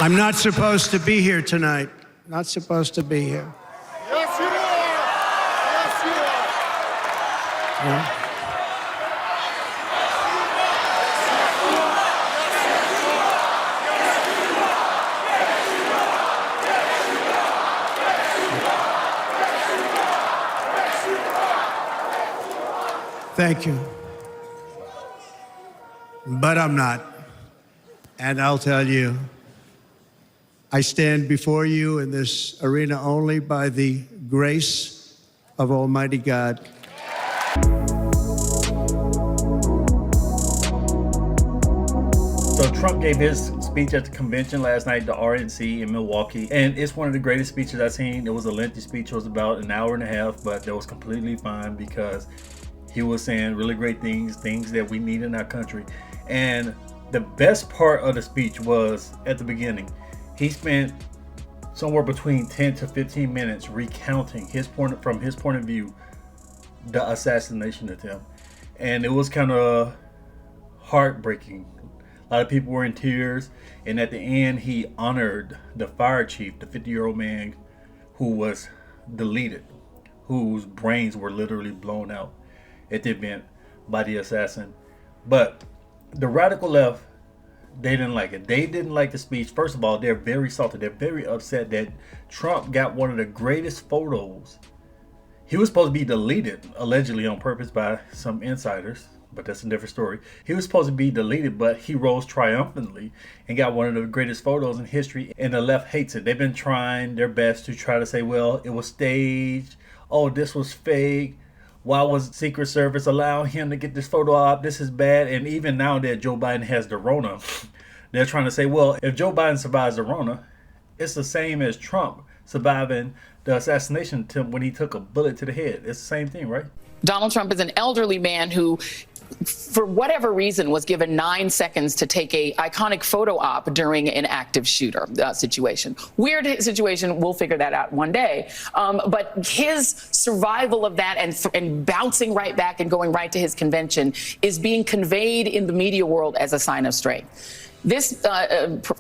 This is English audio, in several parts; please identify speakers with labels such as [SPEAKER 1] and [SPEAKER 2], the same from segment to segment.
[SPEAKER 1] I'm not supposed to be here tonight. Not supposed to be here.
[SPEAKER 2] Yes, you are. Yes, you are.
[SPEAKER 1] Yeah. Thank you. But I'm not. And I'll tell you, I stand before you in this arena only by the grace of Almighty God.
[SPEAKER 3] So Trump gave his speech at the convention last night, the RNC in Milwaukee, and it's one of the greatest speeches I've seen. It was a lengthy speech. It was about an hour and a half, but that was completely fine because he was saying really great things that we need in our country. And the best part of the speech was at the beginning. He spent somewhere between 10 to 15 minutes recounting from his point of view, the assassination attempt. And it was kind of heartbreaking. A lot of people were in tears. And at the end, he honored the fire chief, the 50-year-old man who was deleted, whose brains were literally blown out at the event by the assassin. But the radical left, they didn't like it. They didn't like the speech. First of all, they're very salty. They're very upset that Trump got one of the greatest photos. He was supposed to be deleted, allegedly on purpose by some insiders, but that's a different story. He was supposed to be deleted, but he rose triumphantly and got one of the greatest photos in history, and the left hates it. They've been trying their best to try to say, well, it was staged. Oh, this was fake. Why was Secret Service allowing him to get this photo out? This is bad. And even now that Joe Biden has the Rona, they're trying to say, well, if Joe Biden survives the Rona, it's the same as Trump surviving the assassination attempt when he took a bullet to the head. It's the same thing, right?
[SPEAKER 4] Donald Trump is an elderly man who, for whatever reason, was given 9 seconds to take a iconic photo op during an active shooter situation. Weird situation. We'll figure that out one day. But his survival of that and bouncing right back and going right to his convention is being conveyed in the media world as a sign of strength. This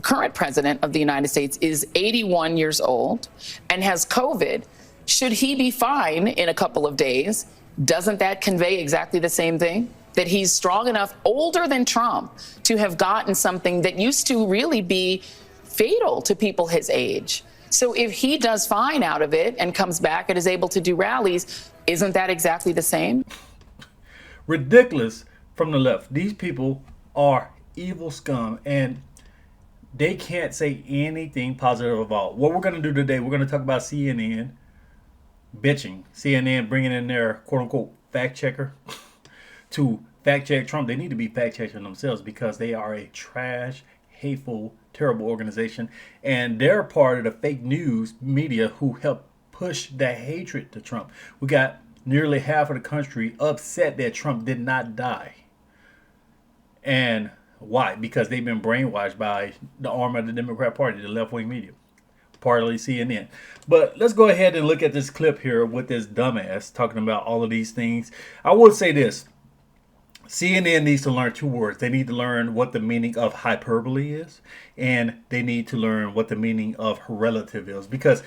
[SPEAKER 4] current president of the United States is 81 years old and has COVID. Should he be fine in a couple of days? Doesn't that convey exactly the same thing? That he's strong enough, older than Trump, to have gotten something that used to really be fatal to people his age. So if he does fine out of it and comes back and is able to do rallies, isn't that exactly the same?
[SPEAKER 3] Ridiculous from the left. These people are evil scum, and they can't say anything positive about what we're going to do today. We're going to talk about CNN bitching. CNN bringing in their quote-unquote fact checker to fact check Trump. They need to be fact checking themselves because they are a trash, hateful, terrible organization, and they're part of the fake news media who help push the hatred to Trump. We got nearly half of the country upset that Trump did not die. And why? Because they've been brainwashed by the arm of the Democrat Party, the left-wing media, partly CNN. But let's go ahead and look at this clip here with this dumbass talking about all of these things. I would say this. CNN needs to learn two words. They need to learn what the meaning of hyperbole is, and they need to learn what the meaning of relative is. Because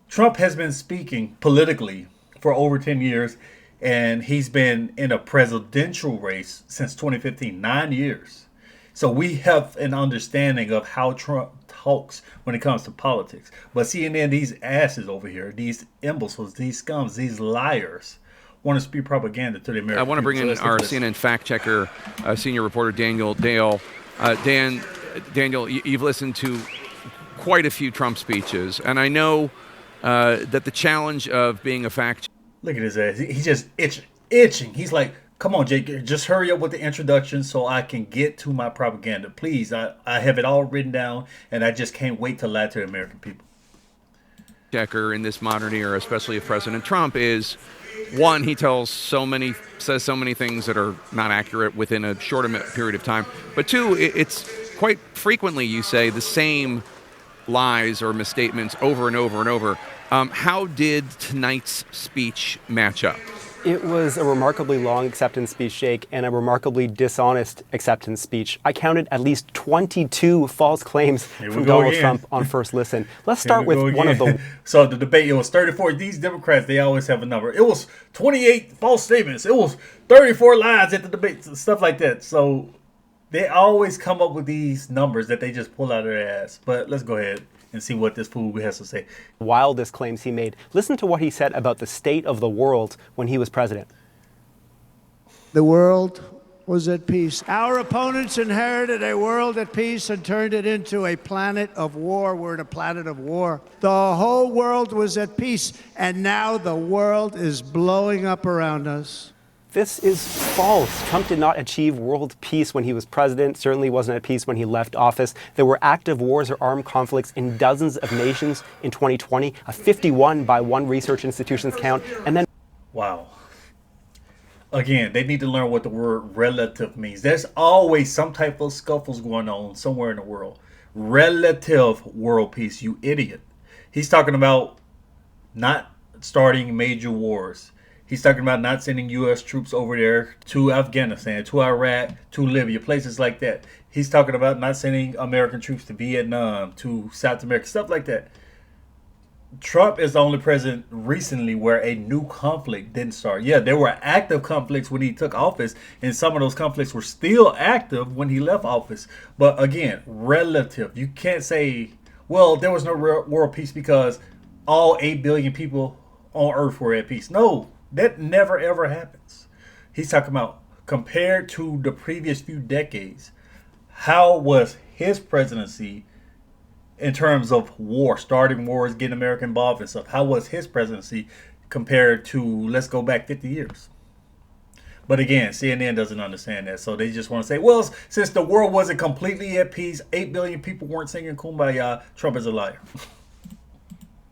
[SPEAKER 3] Trump has been speaking politically for over 10 years, and he's been in a presidential race since 2015, 9 years. So we have an understanding of how Trump talks when it comes to politics. But CNN, these asses over here, these imbeciles, these scums, these liars, want to speak propaganda to the American people.
[SPEAKER 5] I want to bring in our CNN fact checker, senior reporter Daniel Dale. Daniel, you've listened to quite a few Trump speeches, and I know that the challenge of being a fact.
[SPEAKER 3] Look at his ass. He's just itching. He's like, come on, Jake, just hurry up with the introduction so I can get to my propaganda. Please, I have it all written down, and I just can't wait to lie to the American people.
[SPEAKER 5] Checker in this modern era, especially of President Trump, is one, he says so many things that are not accurate within a short period of time. But two, it's quite frequently you say the same lies or misstatements over and over and over. How did tonight's speech match up?
[SPEAKER 6] It was a remarkably long acceptance speech, Sheikh, and a remarkably dishonest acceptance speech. I counted at least 22 false claims from Donald Trump on first listen. Let's start with one of the...
[SPEAKER 3] So the debate, it was 34. These Democrats, they always have a number. It was 28 false statements. It was 34 lies at the debate, stuff like that. So they always come up with these numbers that they just pull out of their ass. But let's go ahead and see what this fool has to say.
[SPEAKER 6] Wildest claims he made. Listen to what he said about the state of the world when he was president.
[SPEAKER 1] The world was at peace. Our opponents inherited a world at peace and turned it into a planet of war. We're in a planet of war. The whole world was at peace, and now the world is blowing up around us.
[SPEAKER 6] This is false. Trump did not achieve world peace when he was president, certainly wasn't at peace when he left office. There were active wars or armed conflicts in dozens of nations in 2020, a 51 by one research institution's count, and then...
[SPEAKER 3] Wow. Again, they need to learn what the word relative means. There's always some type of scuffles going on somewhere in the world. Relative world peace, you idiot. He's talking about not starting major wars. He's talking about not sending U.S. troops over there to Afghanistan, to Iraq, to Libya, places like that. He's talking about not sending American troops to Vietnam, to South America, stuff like that. Trump is the only president recently where a new conflict didn't start. Yeah, there were active conflicts when he took office, and some of those conflicts were still active when he left office. But again, relative. You can't say, well, there was no world peace because all 8 billion people on Earth were at peace. No. That never, ever happens. He's talking about compared to the previous few decades, how was his presidency in terms of war, starting wars, getting America involved and stuff? How was his presidency compared to, let's go back 50 years? But again, CNN doesn't understand that. So they just want to say, well, since the world wasn't completely at peace, 8 billion people weren't singing Kumbaya, Trump is a liar.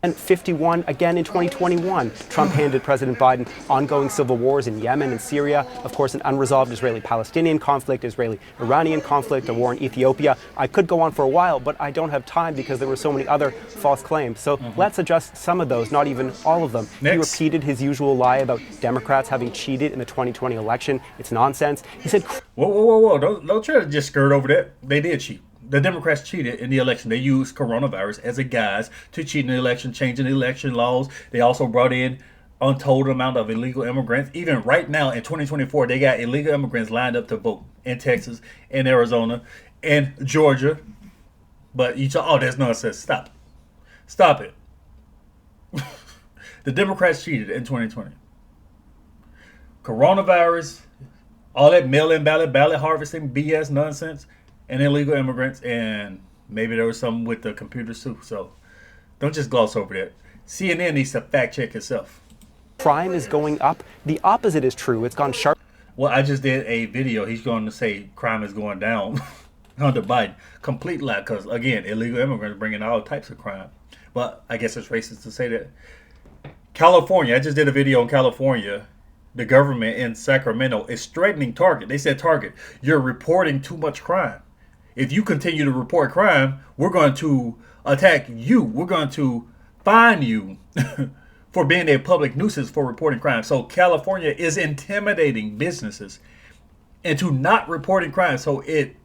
[SPEAKER 6] And 51 again in 2021. Trump handed President Biden ongoing civil wars in Yemen and Syria, of course, an unresolved Israeli-Palestinian conflict, Israeli-Iranian conflict, a war in Ethiopia. I could go on for a while, but I don't have time because there were so many other false claims. So let's adjust some of those, not even all of them. Next. He repeated his usual lie about Democrats having cheated in the 2020 election. It's nonsense. He said,
[SPEAKER 3] whoa. Don't try to just skirt over that. They did cheat. The Democrats cheated in the election. They used coronavirus as a guise to cheat in the election, changing the election laws. They also brought in untold amount of illegal immigrants. Even right now in 2024, they got illegal immigrants lined up to vote in Texas, in Arizona, and Georgia. But you thought, oh, that's nonsense. Stop it. The Democrats cheated in 2020. Coronavirus, all that mail-in ballot harvesting, BS nonsense, and illegal immigrants, and maybe there was some with the computers too. So don't just gloss over that. CNN needs to fact check itself.
[SPEAKER 6] Crime is going up. The opposite is true. It's gone sharp.
[SPEAKER 3] Well, I just did a video. He's going to say crime is going down under Biden. Complete lie, because again, illegal immigrants bringing all types of crime. But I guess it's racist to say that. California, I just did a video on California. The government in Sacramento is threatening Target. They said, Target, you're reporting too much crime. If you continue to report crime, we're going to attack you. We're going to fine you for being a public nuisance for reporting crime. So California is intimidating businesses into not reporting crime. So it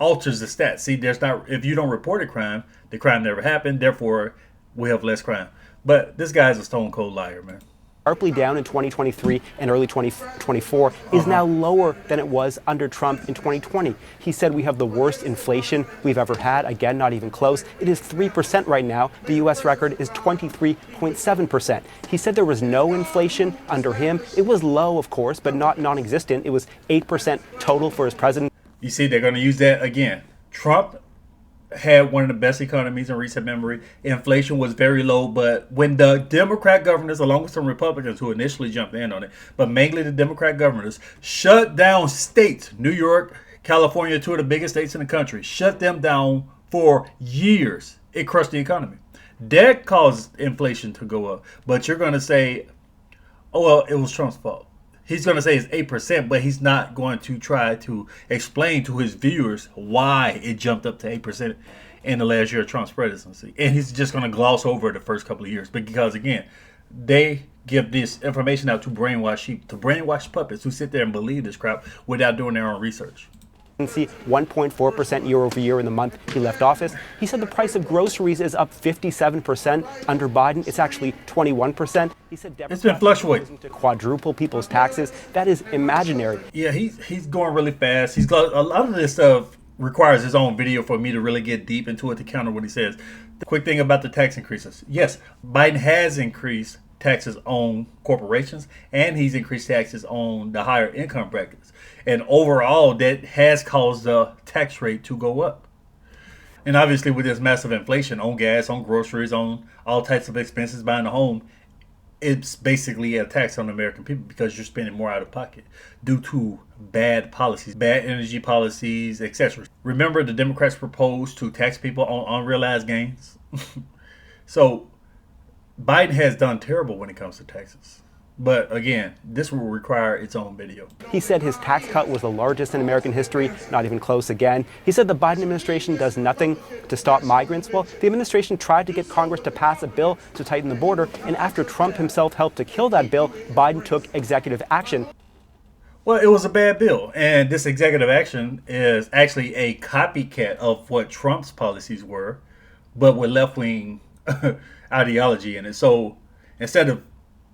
[SPEAKER 3] alters the stats. See, if you don't report a crime, the crime never happened. Therefore, we have less crime. But this guy's a stone cold liar, man.
[SPEAKER 6] Sharply down in 2023 and early 2024 is now lower than it was under Trump in 2020. He said we have the worst inflation we've ever had. Again, not even close. It is 3% right now. The U.S. record is 23.7%. He said there was no inflation under him. It was low, of course, but not non-existent. It was 8% total for his president.
[SPEAKER 3] You see, they're going to use that again. Trump had one of the best economies in recent memory. Inflation was very low, but when the Democrat governors, along with some Republicans who initially jumped in on it, but mainly the Democrat governors, shut down states, New York, California, two of the biggest states in the country, shut them down for years. It crushed the economy. That caused inflation to go up. But you're going to say, oh, well, it was Trump's fault. He's going to say it's 8%, but he's not going to try to explain to his viewers why it jumped up to 8% in the last year of Trump's presidency. And he's just going to gloss over the first couple of years. Because, again, they give this information out to brainwash sheep, to brainwash puppets who sit there and believe this crap without doing their own research.
[SPEAKER 6] See 1.4% year over year in the month he left office. He said the price of groceries is up 57% under Biden. It's actually 21%. He said
[SPEAKER 3] it's been fluctuating
[SPEAKER 6] to quadruple people's taxes. That is imaginary.
[SPEAKER 3] Yeah, he's going really fast. He's got a lot of this stuff requires his own video for me to really get deep into it to counter what he says. The quick thing about the tax increases. Yes, Biden has increased taxes on corporations, and he's increased taxes on the higher income brackets. And overall, that has caused the tax rate to go up. And obviously, with this massive inflation on gas, on groceries, on all types of expenses buying a home, it's basically a tax on the American people because you're spending more out of pocket due to bad policies, bad energy policies, etc. Remember, the Democrats proposed to tax people on unrealized gains? So Biden has done terrible when it comes to taxes. But again, this will require its own video.
[SPEAKER 6] He said his tax cut was the largest in American history, not even close again. He said the Biden administration does nothing to stop migrants. Well, the administration tried to get Congress to pass a bill to tighten the border, and after Trump himself helped to kill that bill, Biden took executive action.
[SPEAKER 3] Well, it was a bad bill, and this executive action is actually a copycat of what Trump's policies were, but with left-wing ideology in it. So instead of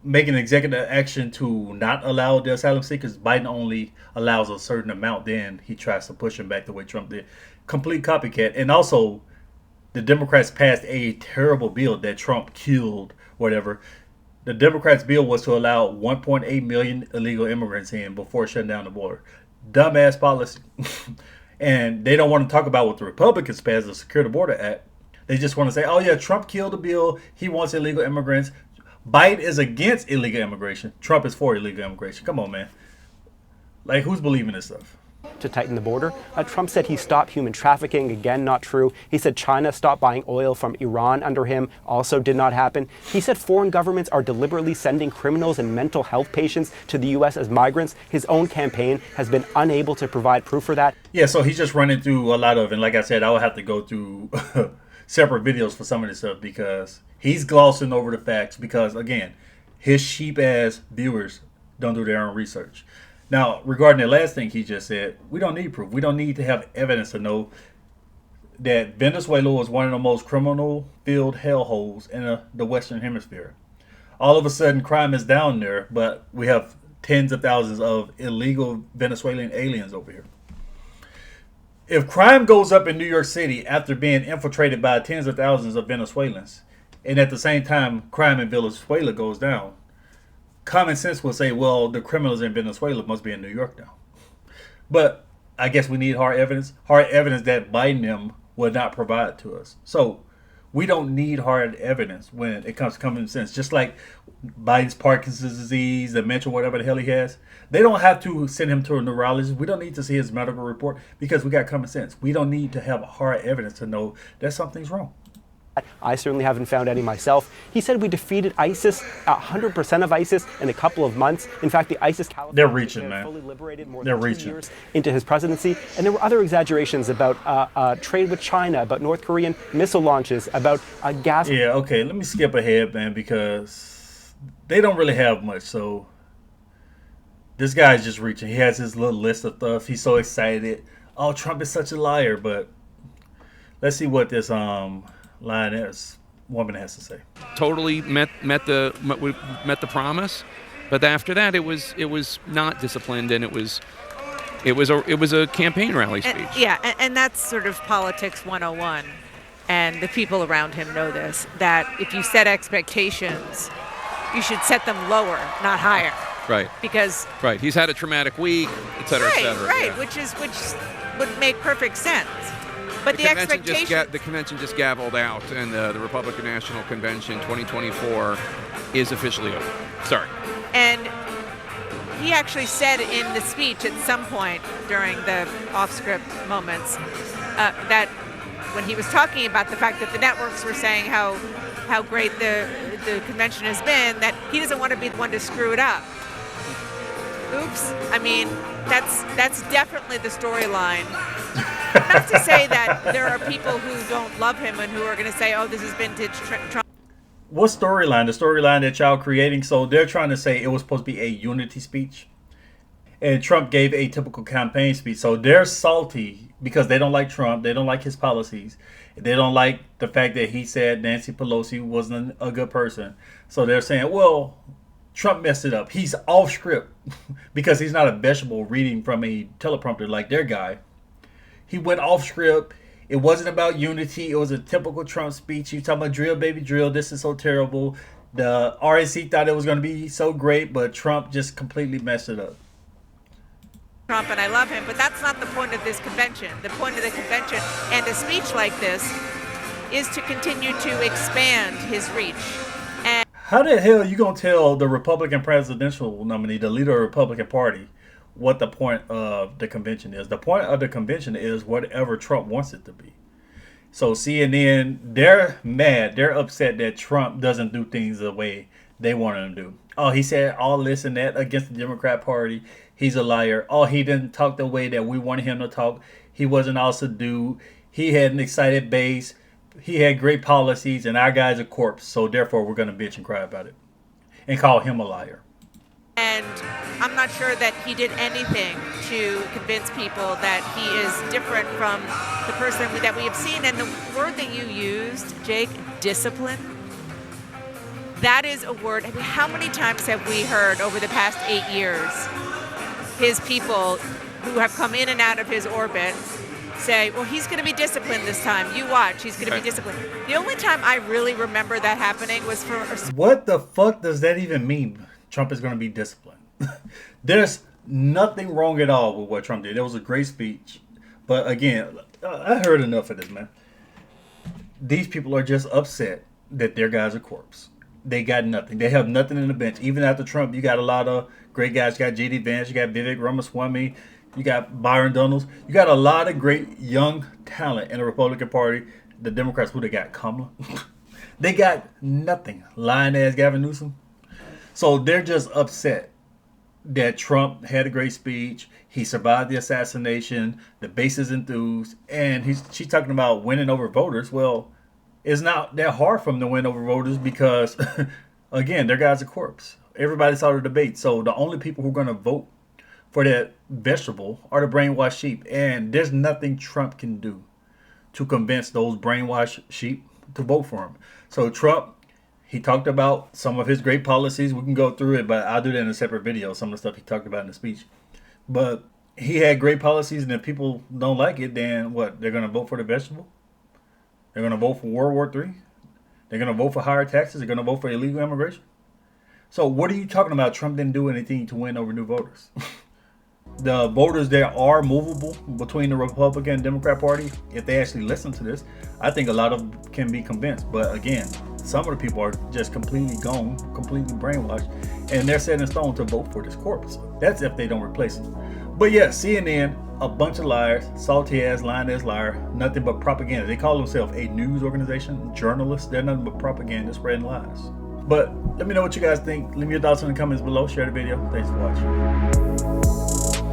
[SPEAKER 3] making executive action to not allow the asylum seekers, Biden only allows a certain amount, then he tries to push them back the way Trump did. Complete copycat. And also, the Democrats passed a terrible bill that Trump killed, whatever. The Democrats' bill was to allow 1.8 million illegal immigrants in before shutting down the border. Dumbass policy. And they don't want to talk about what the Republicans passed, the Secure the Border Act. They just want to say, oh yeah, Trump killed the bill. He wants illegal immigrants. Biden is against illegal immigration. Trump is for illegal immigration. Come on, man. Like, who's believing this stuff?
[SPEAKER 6] To tighten the border. Trump said he stopped human trafficking. Again, not true. He said China stopped buying oil from Iran under him. Also did not happen. He said foreign governments are deliberately sending criminals and mental health patients to the U.S. as migrants. His own campaign has been unable to provide proof for that.
[SPEAKER 3] Yeah, so he's just running through a lot of, and like I said, I will have to go through separate videos for some of this stuff because he's glossing over the facts because, again, his sheep-ass viewers don't do their own research. Now, regarding the last thing he just said, we don't need proof. We don't need to have evidence to know that Venezuela was one of the most criminal-filled hellholes in the Western Hemisphere. All of a sudden, crime is down there, but we have tens of thousands of illegal Venezuelan aliens over here. If crime goes up in New York City after being infiltrated by tens of thousands of Venezuelans, and at the same time crime in Venezuela goes down, common sense will say, well, the criminals in Venezuela must be in New York now. But I guess we need hard evidence that Biden them will not provide to us. So we don't need hard evidence when it comes to common sense. Just like Biden's Parkinson's disease, dementia, whatever the hell he has, they don't have to send him to a neurologist. We don't need to see his medical report because we got common sense. We don't need to have hard evidence to know that something's wrong.
[SPEAKER 6] I certainly haven't found any myself. He said we defeated ISIS, 100% of ISIS, in a couple of months. In fact, the ISIS caliphate
[SPEAKER 3] they're reaching, man.
[SPEAKER 6] Fully liberated more
[SPEAKER 3] they're
[SPEAKER 6] than 2
[SPEAKER 3] reaching.
[SPEAKER 6] years into his presidency. And there were other exaggerations about trade with China, about North Korean missile launches, about gas.
[SPEAKER 3] Yeah, okay, let me skip ahead, man, because they don't really have much. So this guy's just reaching. He has his little list of stuff. He's so excited. Oh, Trump is such a liar. But let's see what this lioness woman has to say.
[SPEAKER 5] Totally met the promise, but after that it was not disciplined, and it was a campaign rally speech.
[SPEAKER 7] And that's sort of politics 101, and the people around him know this, that if you set expectations, you should set them lower, not higher.
[SPEAKER 5] Right.
[SPEAKER 7] Because
[SPEAKER 5] he's had a traumatic week, et cetera, et cetera.
[SPEAKER 7] Right,
[SPEAKER 5] yeah.
[SPEAKER 7] which would make perfect sense. But the
[SPEAKER 5] convention just gavelled out, and the Republican National Convention 2024 is officially over. Sorry.
[SPEAKER 7] And he actually said in the speech at some point during the off-script moments that when he was talking about the fact that the networks were saying how great the convention has been, that he doesn't want to be the one to screw it up. Oops. I mean, that's definitely the storyline. Not to say that there are people who don't love him and who are going to say, oh, this is vintage Trump.
[SPEAKER 3] what storyline? The storyline that y'all creating. So they're trying to say it was supposed to be a unity speech, and Trump gave a typical campaign speech. So they're salty because they don't like Trump. They don't like his policies. They don't like the fact that he said Nancy Pelosi wasn't a good person. So they're saying, well, Trump messed it up. He's off script because he's not a vegetable reading from a teleprompter like their guy. He went off script. It wasn't about unity. It was a typical Trump speech. He was talking about drill, baby, drill. This is so terrible. The RNC thought it was going to be so great, but Trump just completely messed it up.
[SPEAKER 7] Trump, and I love him, but that's not the point of this convention. The point of the convention and a speech like this is to continue to expand his reach. And
[SPEAKER 3] How the hell you going to tell the Republican presidential nominee, the leader of the Republican Party, what the point of the convention is? The point of the convention is whatever Trump wants it to be. So CNN, they're mad. They're upset that Trump doesn't do things the way they want him to do. Oh, he said all this and that against the Democrat Party. He's a liar. Oh, he didn't talk the way that we wanted him to talk. He wasn't all subdued. He had an excited base. He had great policies, and our guy's a corpse. So therefore, we're going to bitch and cry about it and call him a liar.
[SPEAKER 7] And I'm not sure that he did anything to convince people that he is different from the person that we have seen. And the word that you used, Jake, discipline, that is a word. I mean, how many times have we heard over the past 8 years his people who have come in and out of his orbit say, well, he's going to be disciplined this time. You watch, he's going to be disciplined. The only time I really remember that happening was for...
[SPEAKER 3] What the fuck does that even mean? Trump is going to be disciplined. There's nothing wrong at all with what Trump did. It was a great speech. But again, I heard enough of this, man. These people are just upset that their guy's a corpse. They got nothing. They have nothing in the bench. Even after Trump, you got a lot of great guys. You got J.D. Vance. You got Vivek Ramaswamy. You got Byron Donalds. You got a lot of great young talent in the Republican Party. The Democrats, who they got? Kamala. They got nothing. Lying ass Gavin Newsom. So they're just upset that Trump had a great speech. He survived the assassination. The base is enthused. And she's talking about winning over voters. Well, it's not that hard for them to win over voters because, again, their guy's a corpse. Everybody saw the debate. So the only people who are going to vote for that vegetable are the brainwashed sheep. And there's nothing Trump can do to convince those brainwashed sheep to vote for him. So Trump, he talked about some of his great policies. We can go through it, but I'll do that in a separate video, some of the stuff he talked about in the speech. But he had great policies, and if people don't like it, then what? They're going to vote for the vegetable? They're going to vote for World War III? They're going to vote for higher taxes? They're going to vote for illegal immigration? So what are you talking about? Trump didn't do anything to win over new voters. The voters that are movable between the Republican and Democrat Party, if they actually listen to this, I think a lot of them can be convinced. But again, some of the people are just completely gone, completely brainwashed, and they're set in stone to vote for this corpse. That's if they don't replace him. But yeah, CNN, a bunch of liars, salty ass, lying ass liar, nothing but propaganda. They call themselves a news organization, journalists. They're nothing but propaganda, spreading lies. But let me know what you guys think. Leave me your thoughts in the comments below. Share the video. Thanks for watching.